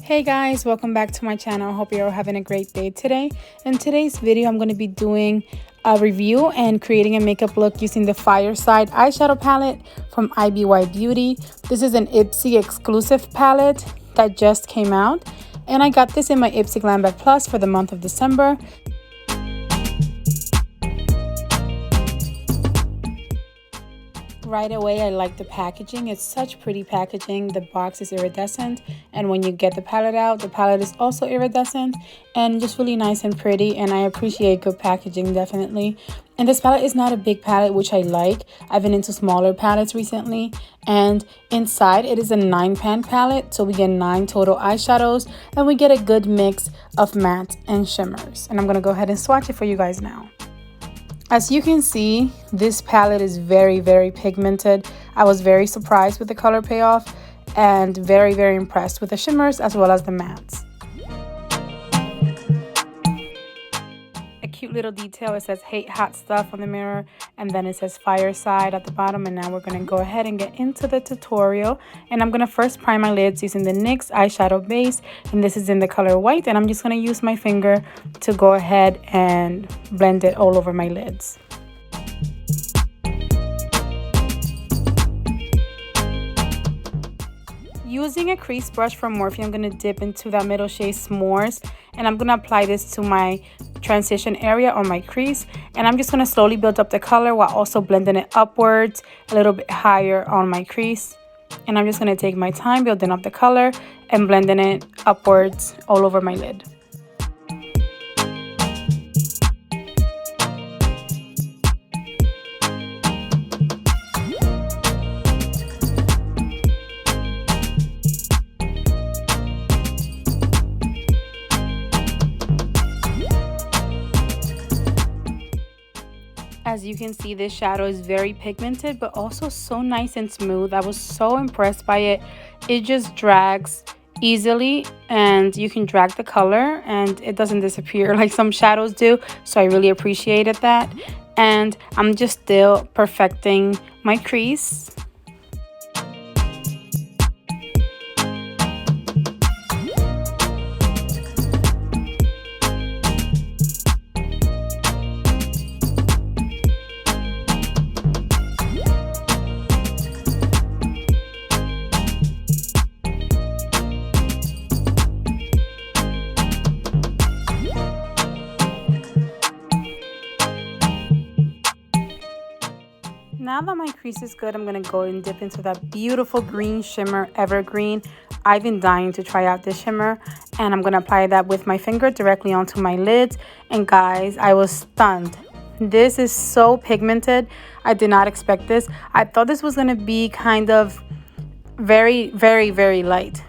Hey guys, welcome back to my channel. Hope you're all having a great day today. In today's video, I'm going to be doing a review and creating a makeup look using the Fireside Eyeshadow palette from IBY Beauty. This is an Ipsy exclusive palette that just came out, and I got this in my Ipsy Glam Bag Plus for the month of December. Right away, I like the packaging. It's such pretty packaging. The box is iridescent, and when you get the palette out, the palette is also iridescent and just really nice and pretty, and I appreciate good packaging, definitely. And this palette is not a big palette, which I like. I've been into smaller palettes recently, and inside it is a 9-pan palette, so we get 9 total eyeshadows and we get a good mix of mattes and shimmers. And I'm gonna go ahead and swatch it for you guys now. As you can see, this palette is very pigmented. I was very surprised with the color payoff and very impressed with the shimmers as well as the mattes. A cute little detail, it says "Hate Hot Stuff" on the mirror, and then it says Fireside at the bottom. And now we're going to go ahead and get into the tutorial, and I'm going to first prime my lids using the NYX eyeshadow base, and this is in the color white, and I'm just going to use my finger to go ahead and blend it all over my lids. Using a crease brush from Morphe, I'm going to dip into that middle shade S'mores, and I'm going to apply this to my transition area or my crease, and I'm just going to slowly build up the color while also blending it upwards a little bit higher on my crease. And I'm just going to take my time building up the color and blending it upwards all over my lid. As you can see, this shadow is very pigmented but also so nice and smooth. I was so impressed by it. It just drags easily, and you can drag the color and it doesn't disappear like some shadows do, so I really appreciated that. And I'm just still perfecting my crease. Now that my crease is good, I'm going to go and dip into that beautiful green shimmer, Evergreen. I've been dying to try out this shimmer, and I'm going to apply that with my finger directly onto my lids. And guys, I was stunned. This is so pigmented. I did not expect this. I thought this was going to be kind of very light,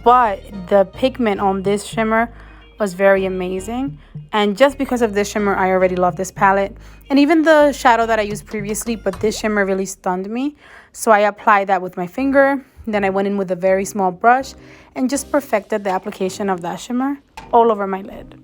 but the pigment on this shimmer was very amazing. And just because of this shimmer, I already love this palette, and even the shadow that I used previously, but this shimmer really stunned me. So I applied that with my finger, then I went in with a very small brush and just perfected the application of that shimmer all over my lid.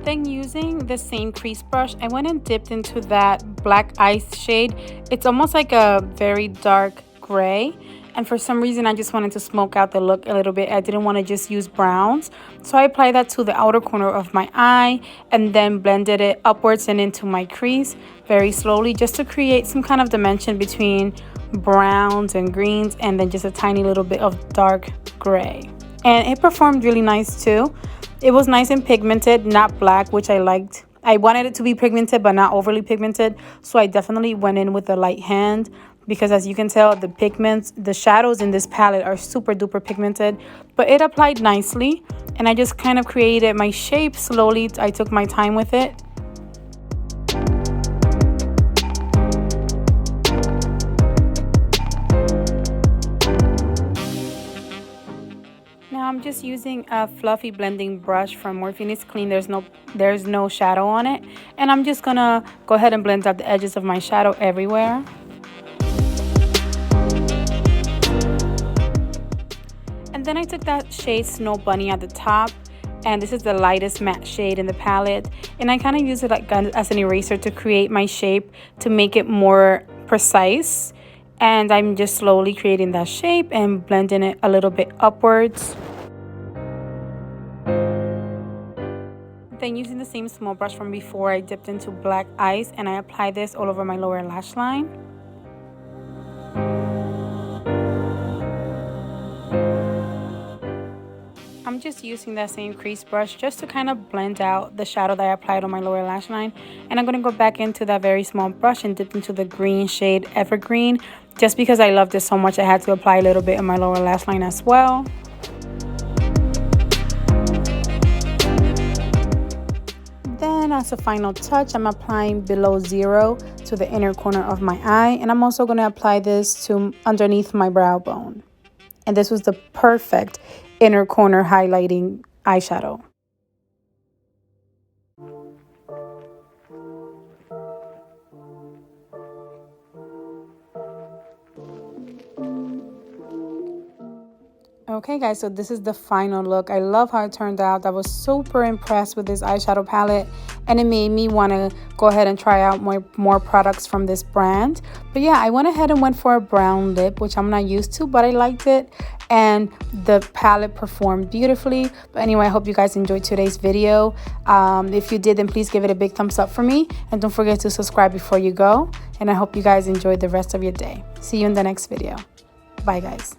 Then using the same crease brush, I went and dipped into that black ice shade. It's almost like a very dark gray, and for some reason I just wanted to smoke out the look a little bit. I didn't want to just use browns, so I applied that to the outer corner of my eye and then blended it upwards and into my crease very slowly, just to create some kind of dimension between browns and greens, and then just a tiny little bit of dark gray. And it performed really nice too. It was nice and pigmented, not black, which I liked. I wanted it to be pigmented but not overly pigmented, so I definitely went in with a light hand, because as you can tell, the pigments, the shadows in this palette are super duper pigmented, but it applied nicely, and I just kind of created my shape slowly. I took my time with it. Now I'm just using a fluffy blending brush from Morphe. It's clean, there's no shadow on it, and I'm just gonna go ahead and blend out the edges of my shadow everywhere. And then I took that shade Snow Bunny at the top And this is the lightest matte shade in the palette, and I kind of use it like as an eraser to create my shape to make it more precise. And I'm just slowly creating that shape and blending it a little bit upwards. Then using the same small brush from before, I dipped into black ice and I applied this all over my lower lash line. I'm just using that same crease brush just to kind of blend out the shadow that I applied on my lower lash line. And I'm going to go back into that very small brush and dip into the green shade Evergreen. Just because I love this so much, I had to apply a little bit on my lower lash line as well. Then as a final touch, I'm applying below zero to the inner corner of my eye. And I'm also going to apply this to underneath my brow bone. And this was the perfect inner corner highlighting eyeshadow. Okay guys, so this is the final look. I love how it turned out. I was super impressed with this eyeshadow palette, and it made me want to go ahead and try out more products from this brand. But yeah, I went ahead and went for a brown lip, which I'm not used to, but I liked it, and the palette performed beautifully. But anyway, I hope you guys enjoyed today's video. If you did, then please give it a big thumbs up for me, and don't forget to subscribe before you go. And I hope you guys enjoyed the rest of your day. See you in the next video. Bye guys.